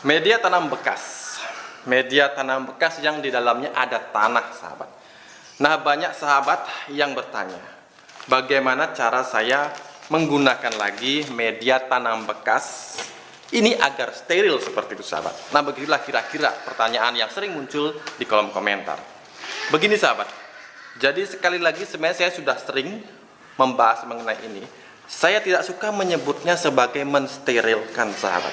Media tanam bekas. Media tanam bekas yang di dalamnya ada tanah, sahabat. Nah, banyak sahabat yang bertanya, bagaimana cara saya menggunakan lagi media tanam bekas ini agar steril seperti itu, sahabat. Nah, beginilah kira-kira pertanyaan yang sering muncul di kolom komentar. Begini, sahabat. Jadi sekali lagi sebenarnya saya sudah sering membahas mengenai ini. Saya tidak suka menyebutnya sebagai mensterilkan, sahabat.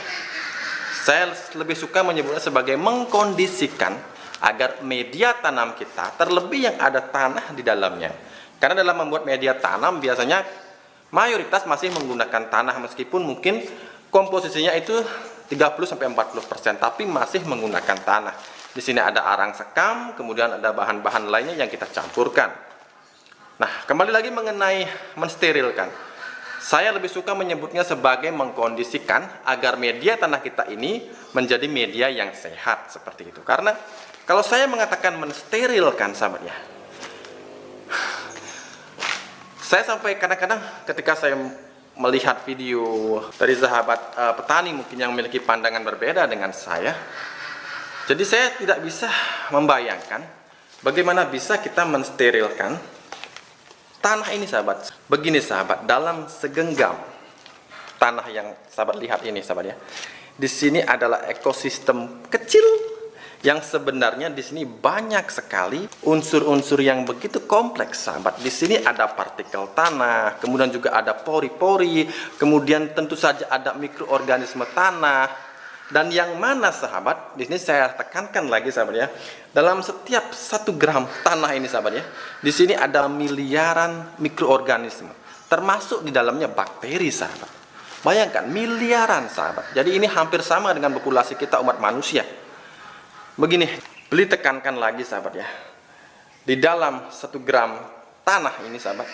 Saya lebih suka menyebutnya sebagai mengkondisikan agar media tanam kita, terlebih yang ada tanah di dalamnya. Karena dalam membuat media tanam biasanya mayoritas masih menggunakan tanah, meskipun mungkin komposisinya itu 30-40%, tapi masih menggunakan tanah. Di sini ada arang sekam, kemudian ada bahan-bahan lainnya yang kita campurkan. Nah, kembali lagi mengenai mensterilkan. Saya lebih suka menyebutnya sebagai mengkondisikan agar media tanah kita ini menjadi media yang sehat seperti itu. Karena kalau saya mengatakan mensterilkan, sahabatnya, saya sampai kadang-kadang ketika saya melihat video dari sahabat petani mungkin yang memiliki pandangan berbeda dengan saya, jadi saya tidak bisa membayangkan bagaimana bisa kita mensterilkan tanah ini, sahabat. Begini, sahabat, dalam segenggam tanah yang sahabat lihat ini, sahabat ya, di sini adalah ekosistem kecil yang sebenarnya di sini banyak sekali unsur-unsur yang begitu kompleks, sahabat. Di sini ada partikel tanah, kemudian juga ada pori-pori, kemudian tentu saja ada mikroorganisme tanah. Dan yang mana, sahabat, di sini saya tekankan lagi, sahabat ya, dalam setiap 1 gram tanah ini, sahabat ya, di sini ada miliaran mikroorganisme, termasuk di dalamnya bakteri, sahabat. Bayangkan, miliaran, sahabat. Jadi ini hampir sama dengan populasi kita umat manusia. Begini, beli tekankan lagi, sahabat ya, di dalam 1 gram tanah ini, sahabat,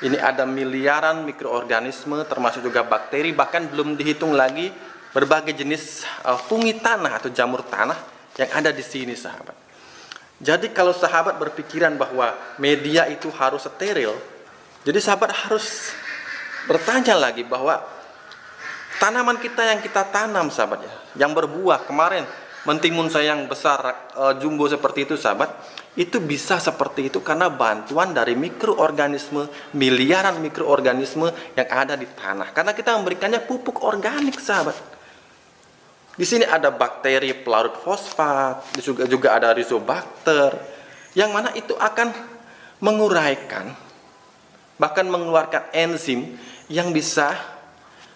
ini ada miliaran mikroorganisme, termasuk juga bakteri, bahkan belum dihitung lagi berbagai jenis fungi tanah atau jamur tanah yang ada di sini, sahabat. Jadi kalau sahabat berpikiran bahwa media itu harus steril, jadi sahabat harus bertanya lagi bahwa tanaman kita yang kita tanam, sahabat ya, yang berbuah kemarin, mentimun saya yang besar jumbo seperti itu, sahabat, itu bisa seperti itu karena bantuan dari mikroorganisme, miliaran mikroorganisme yang ada di tanah. Karena kita memberikannya pupuk organik, sahabat. Di sini ada bakteri pelarut fosfat, juga ada rizobacter, yang mana itu akan menguraikan, bahkan mengeluarkan enzim yang bisa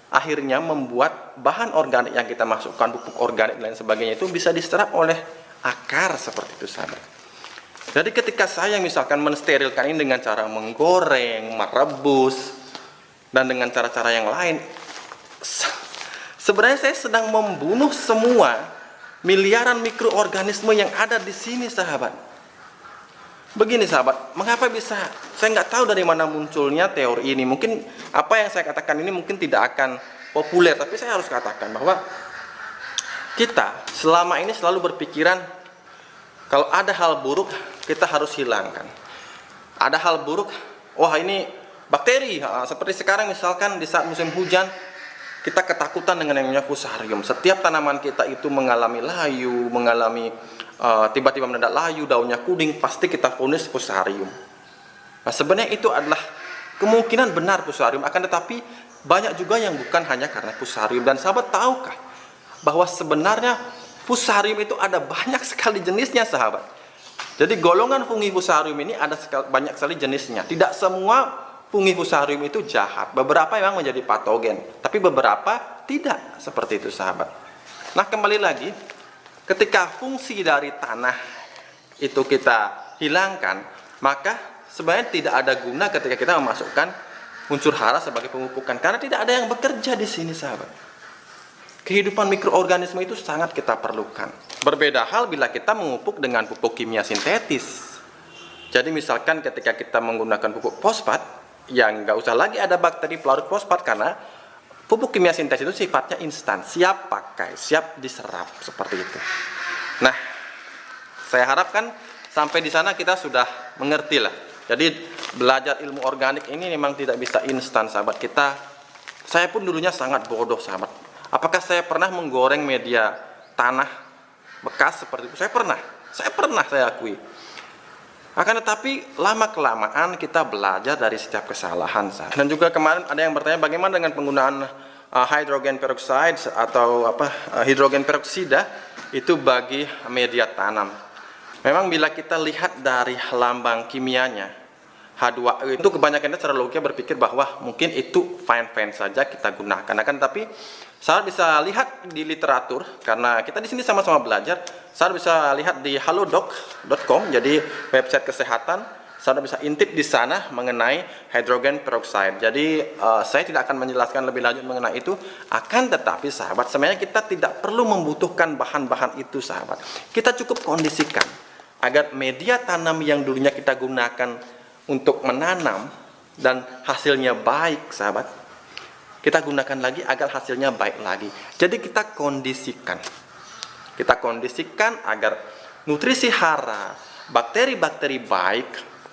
akhirnya membuat bahan organik yang kita masukkan, pupuk organik dan lain sebagainya, itu bisa diserap oleh akar seperti itu, sahabat. Jadi ketika saya misalkan mensterilkan ini dengan cara menggoreng, merebus, dan dengan cara-cara yang lain, sebenarnya saya sedang membunuh semua miliaran mikroorganisme yang ada di sini, sahabat. Begini, sahabat, mengapa bisa? Saya nggak tahu dari mana munculnya teori ini. Mungkin apa yang saya katakan ini mungkin tidak akan populer, tapi saya harus katakan bahwa kita selama ini selalu berpikiran kalau ada hal buruk kita harus hilangkan. Ada hal buruk, wah ini bakteri. Seperti sekarang misalkan di saat musim hujan, kita ketakutan dengan yang namanya fusarium. Setiap tanaman kita itu mengalami layu, mengalami tiba-tiba mendadak layu, daunnya kuning, pasti kita vonis fusarium. Nah, sebenarnya itu adalah kemungkinan benar fusarium, akan tetapi banyak juga yang bukan hanya karena fusarium. Dan sahabat tahukah bahwa sebenarnya fusarium itu ada banyak sekali jenisnya, sahabat. Jadi golongan fungi fusarium ini ada banyak sekali jenisnya. Tidak semua fungi fusarium itu jahat, beberapa memang menjadi patogen, tapi beberapa tidak, seperti itu, sahabat. Nah, kembali lagi, ketika fungsi dari tanah itu kita hilangkan, maka sebenarnya tidak ada guna ketika kita memasukkan unsur hara sebagai pemupukan, karena tidak ada yang bekerja di sini, sahabat. Kehidupan mikroorganisme itu sangat kita perlukan. Berbeda hal bila kita memupuk dengan pupuk kimia sintetis. Jadi misalkan ketika kita menggunakan pupuk fosfat, yang nggak usah lagi ada bakteri pelarut fosfat, karena pupuk kimia sintetis itu sifatnya instan, siap pakai, siap diserap, seperti itu. Nah, saya harapkan sampai di sana kita sudah mengerti lah. Jadi belajar ilmu organik ini memang tidak bisa instan, sahabat. Saya pun dulunya sangat bodoh, sahabat. Apakah saya pernah menggoreng media tanah bekas seperti itu? Saya pernah, saya akui. Akan tetapi lama-kelamaan kita belajar dari setiap kesalahan. Dan juga kemarin ada yang bertanya bagaimana dengan penggunaan hydrogen peroxide atau hidrogen peroksida itu bagi media tanam. Memang bila kita lihat dari lambang kimianya H2O itu kebanyakan secara logika berpikir bahwa mungkin itu fine-fine saja kita gunakan. Akan tapi saudara bisa lihat di literatur, karena kita di sini sama-sama belajar. Saudara bisa lihat di halodoc.com, jadi website kesehatan. Saudara bisa intip di sana mengenai hydrogen peroxide. Jadi saya tidak akan menjelaskan lebih lanjut mengenai itu. Akan tetapi sahabat, sebenarnya kita tidak perlu membutuhkan bahan-bahan itu sahabat. Kita cukup kondisikan agar media tanam yang dulunya kita gunakan untuk menanam dan hasilnya baik sahabat, kita gunakan lagi agar hasilnya baik lagi. Jadi kita kondisikan agar nutrisi hara, bakteri-bakteri baik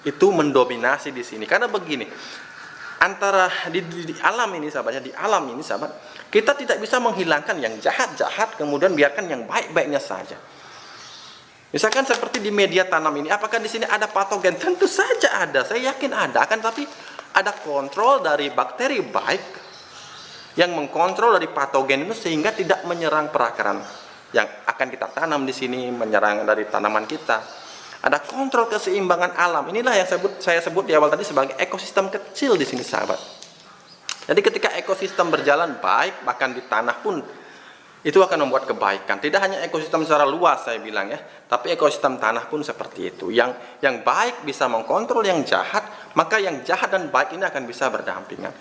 itu mendominasi di sini. Karena begini, antara di alam ini sahabat, kita tidak bisa menghilangkan yang jahat-jahat kemudian biarkan yang baik-baiknya saja. Misalkan seperti di media tanam ini, apakah di sini ada patogen? Tentu saja ada, saya yakin ada. Akan tapi ada kontrol dari bakteri baik yang mengkontrol dari patogen itu sehingga tidak menyerang perakaran yang akan kita tanam di sini, menyerang dari tanaman kita. Ada kontrol keseimbangan alam. Inilah yang saya sebut di awal tadi sebagai ekosistem kecil di sini sahabat. Jadi ketika ekosistem berjalan baik, bahkan di tanah pun itu akan membuat kebaikan. Tidak hanya ekosistem secara luas saya bilang ya, tapi ekosistem tanah pun seperti itu. Yang baik bisa mengkontrol yang jahat, maka yang jahat dan baik ini akan bisa berdampingan.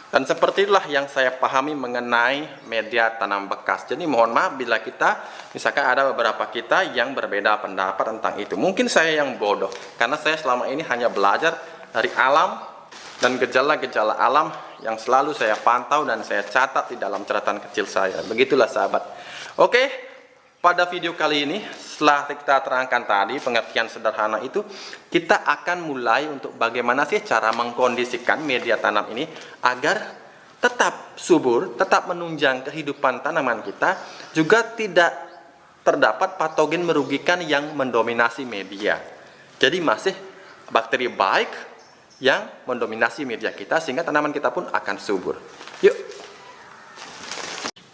Dan seperti itulah yang saya pahami mengenai media tanam bekas. Jadi mohon maaf bila kita, misalkan ada beberapa kita yang berbeda pendapat tentang itu. Mungkin saya yang bodoh, karena saya selama ini hanya belajar dari alam dan gejala-gejala alam yang selalu saya pantau dan saya catat di dalam catatan kecil saya. Begitulah sahabat. Oke, pada video kali ini setelah kita terangkan tadi pengertian sederhana itu, kita akan mulai untuk bagaimana sih cara mengkondisikan media tanam ini agar tetap subur, tetap menunjang kehidupan tanaman kita, juga tidak terdapat patogen merugikan yang mendominasi media. Jadi masih bakteri baik yang mendominasi media kita sehingga tanaman kita pun akan subur. Yuk.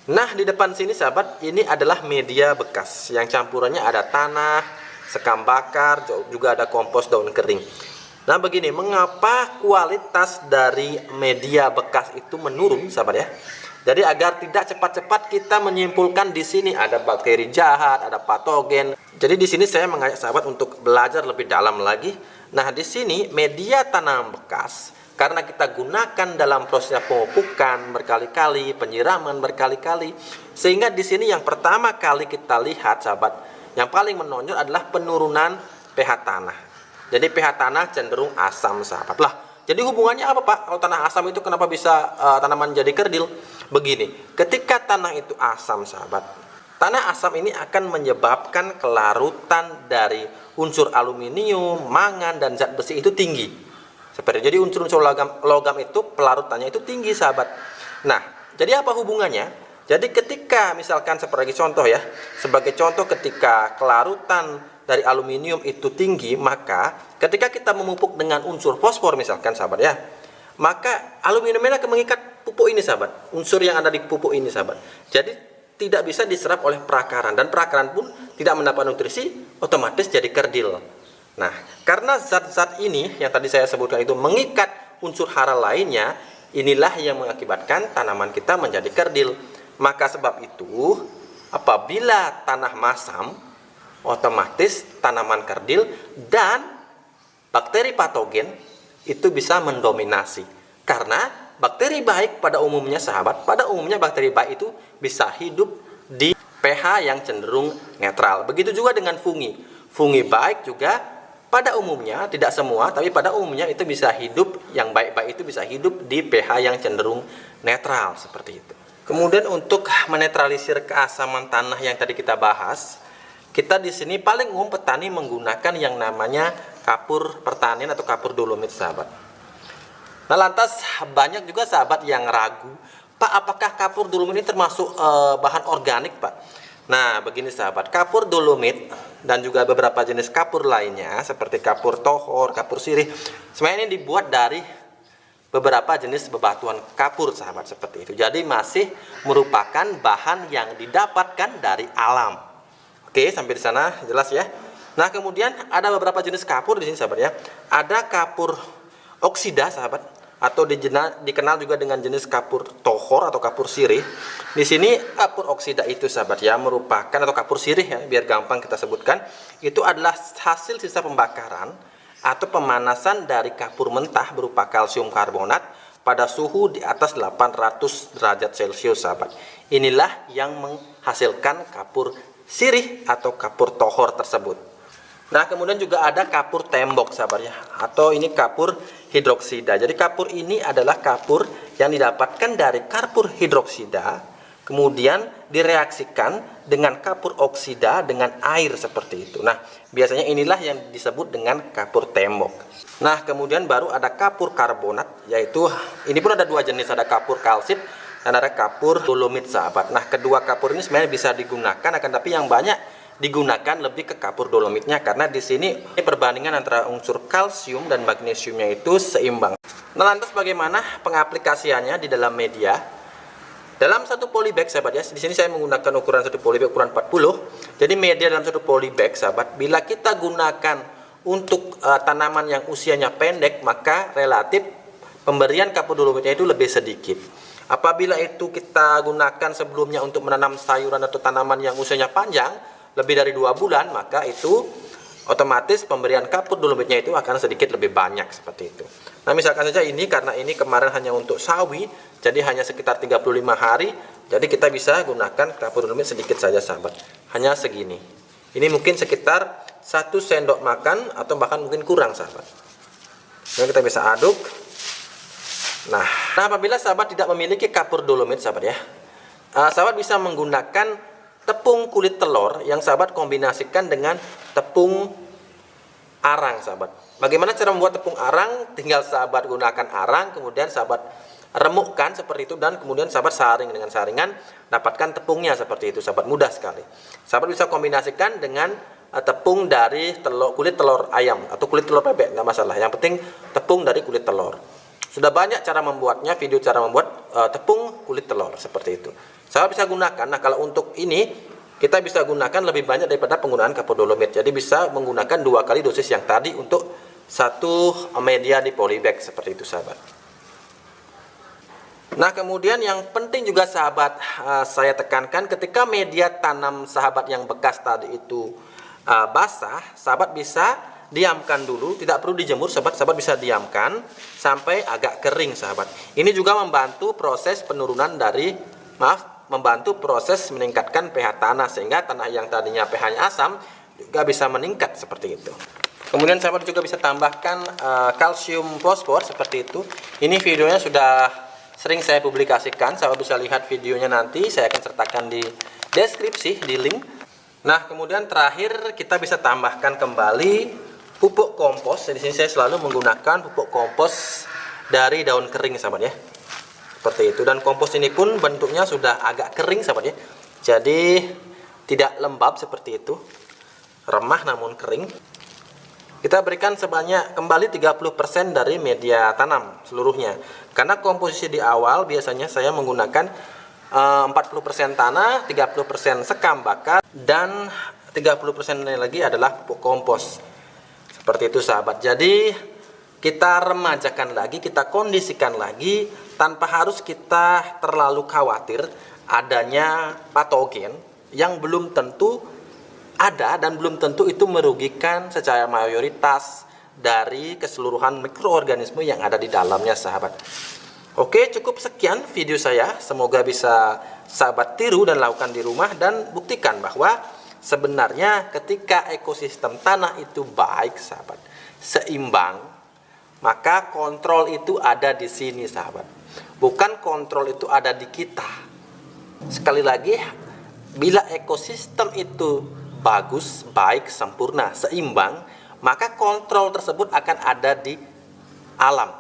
Nah, di depan sini sahabat, ini adalah media bekas yang campurannya ada tanah, sekam bakar, juga ada kompos daun kering. Nah, begini, mengapa kualitas dari media bekas itu menurun sahabat ya? Jadi agar tidak cepat-cepat kita menyimpulkan di sini ada bakteri jahat, ada patogen. Jadi di sini saya mengajak sahabat untuk belajar lebih dalam lagi. Nah, di sini media tanam bekas karena kita gunakan dalam proses pemupukan berkali-kali, penyiraman berkali-kali, sehingga di sini yang pertama kali kita lihat sahabat, yang paling menonjol adalah penurunan pH tanah. Jadi pH tanah cenderung asam sahabat. Lah, jadi hubungannya apa Pak? Kalau tanah asam itu kenapa bisa tanaman jadi kerdil? Begini, ketika tanah itu asam sahabat, tanah asam ini akan menyebabkan kelarutan dari unsur aluminium, mangan, dan zat besi itu tinggi. Seperti jadi unsur-unsur logam itu pelarutannya itu tinggi sahabat. Nah, jadi apa hubungannya? Jadi ketika misalkan sebagai contoh ya, sebagai contoh ketika kelarutan dari aluminium itu tinggi, maka ketika kita memupuk dengan unsur fosfor misalkan sahabat ya, maka aluminium ini akan mengikat pupuk ini sahabat, unsur yang ada di pupuk ini sahabat. Jadi tidak bisa diserap oleh perakaran, dan perakaran pun tidak mendapat nutrisi, otomatis jadi kerdil. Nah, karena zat-zat ini yang tadi saya sebutkan itu mengikat unsur hara lainnya, inilah yang mengakibatkan tanaman kita menjadi kerdil. Maka sebab itu, apabila tanah masam, otomatis tanaman kerdil dan bakteri patogen itu bisa mendominasi. Karena bakteri baik pada umumnya sahabat, pada umumnya bakteri baik itu bisa hidup di pH yang cenderung netral. Begitu juga dengan fungi. Fungi baik juga pada umumnya, tidak semua, tapi pada umumnya itu bisa hidup, yang baik-baik itu bisa hidup di pH yang cenderung netral seperti itu. Kemudian untuk menetralisir keasaman tanah yang tadi kita bahas, kita di sini paling umum petani menggunakan yang namanya kapur pertanian atau kapur dolomit sahabat. Nah, lantas banyak juga sahabat yang ragu Pak, apakah kapur dolomit ini termasuk bahan organik, Pak? Nah, begini sahabat, kapur dolomit dan juga beberapa jenis kapur lainnya seperti kapur tohor, kapur sirih, semuanya ini dibuat dari beberapa jenis bebatuan kapur sahabat, seperti itu. Jadi masih merupakan bahan yang didapatkan dari alam. Oke, sampai di sana jelas ya. Nah, kemudian ada beberapa jenis kapur di sini sahabat ya. Ada kapur oksida sahabat, atau dikenal juga dengan jenis kapur tohor atau kapur sirih. Di sini kapur oksida itu sahabat ya merupakan, atau kapur sirih ya biar gampang kita sebutkan, itu adalah hasil sisa pembakaran atau pemanasan dari kapur mentah berupa kalsium karbonat pada suhu di atas 800 derajat Celcius sahabat. Inilah yang menghasilkan kapur sirih atau kapur tohor tersebut. Nah, kemudian juga ada kapur tembok sahabat ya, atau ini kapur hidroksida. Jadi kapur ini adalah kapur yang didapatkan dari kapur hidroksida, kemudian direaksikan dengan kapur oksida dengan air seperti itu. Nah, biasanya inilah yang disebut dengan kapur tembok. Nah, kemudian baru ada kapur karbonat, yaitu ini pun ada dua jenis, ada kapur kalsit dan ada kapur dolomit sahabat. Nah, kedua kapur ini sebenarnya bisa digunakan, akan tapi yang banyak digunakan lebih ke kapur dolomitnya, karena di sini perbandingan antara unsur kalsium dan magnesiumnya itu seimbang. Nah, lantas bagaimana pengaplikasiannya di dalam media? Dalam satu polybag sahabat ya, di sini saya menggunakan ukuran satu polybag ukuran 40. Jadi media dalam satu polybag sahabat, bila kita gunakan untuk tanaman yang usianya pendek, maka relatif pemberian kapur dolomitnya itu lebih sedikit. Apabila itu kita gunakan sebelumnya untuk menanam sayuran atau tanaman yang usianya panjang, lebih dari 2 bulan, maka itu otomatis pemberian kapur dolomitnya itu akan sedikit lebih banyak seperti itu. Nah, misalkan saja ini, karena ini kemarin hanya untuk sawi, jadi hanya sekitar 35 hari, jadi kita bisa gunakan kapur dolomit sedikit saja sahabat, hanya segini. Ini mungkin sekitar 1 sendok makan atau bahkan mungkin kurang sahabat. Jadi kita bisa aduk. Nah, apabila sahabat tidak memiliki kapur dolomit sahabat ya, sahabat bisa menggunakan tepung kulit telur yang sahabat kombinasikan dengan tepung arang sahabat. Bagaimana cara membuat tepung arang? Tinggal sahabat gunakan arang, kemudian sahabat remukkan seperti itu, dan kemudian sahabat saring dengan saringan, dapatkan tepungnya seperti itu sahabat, mudah sekali. Sahabat bisa kombinasikan dengan tepung dari kulit telur ayam atau kulit telur bebek, nggak masalah, yang penting tepung dari kulit telur. Sudah banyak cara membuatnya, video cara membuat tepung kulit telur seperti itu. Saya bisa gunakan. Nah, kalau untuk ini kita bisa gunakan lebih banyak daripada penggunaan kapur dolomit. Jadi bisa menggunakan 2 kali dosis yang tadi untuk satu media di polybag seperti itu sahabat. Nah, kemudian yang penting juga sahabat, saya tekankan, ketika media tanam sahabat yang bekas tadi itu basah, sahabat bisa diamkan dulu, tidak perlu dijemur sahabat, sahabat bisa diamkan sampai agak kering sahabat. Ini juga membantu proses penurunan membantu proses meningkatkan pH tanah, sehingga tanah yang tadinya pH-nya asam juga bisa meningkat seperti itu. Kemudian sahabat juga bisa tambahkan kalsium fosfor seperti itu. Ini videonya sudah sering saya publikasikan, sahabat bisa lihat videonya nanti, saya akan sertakan di deskripsi, di link. Nah, kemudian terakhir kita bisa tambahkan kembali pupuk kompos. Di sini saya selalu menggunakan pupuk kompos dari daun kering sahabat ya. Seperti itu, dan kompos ini pun bentuknya sudah agak kering sahabat ya. Jadi tidak lembab seperti itu, remah namun kering. Kita berikan sebanyak kembali 30% dari media tanam seluruhnya. Karena komposisi di awal biasanya saya menggunakan 40% tanah, 30% sekam bakar, dan 30% lagi adalah pupuk kompos. Seperti itu sahabat. Jadi kita remajakan lagi, kita kondisikan lagi, tanpa harus kita terlalu khawatir adanya patogen yang belum tentu ada dan belum tentu itu merugikan secara mayoritas dari keseluruhan mikroorganisme yang ada di dalamnya sahabat. Oke, cukup sekian video saya, semoga bisa sahabat tiru dan lakukan di rumah, dan buktikan bahwa sebenarnya ketika ekosistem tanah itu baik sahabat, seimbang, maka kontrol itu ada di sini sahabat. Bukan kontrol itu ada di kita. Sekali lagi, bila ekosistem itu bagus, baik, sempurna, seimbang, maka kontrol tersebut akan ada di alam.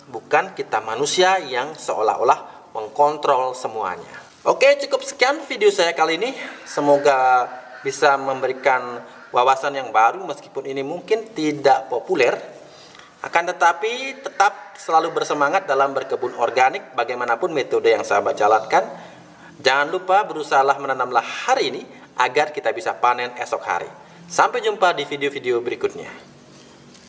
Bukan kita manusia yang seolah-olah mengkontrol semuanya. Oke, cukup sekian video saya kali ini. Semoga bisa memberikan wawasan yang baru meskipun ini mungkin tidak populer. Akan tetapi tetap selalu bersemangat dalam berkebun organik bagaimanapun metode yang sahabat jalankan. Jangan lupa berusahalah menanamlah hari ini agar kita bisa panen esok hari. Sampai jumpa di video-video berikutnya.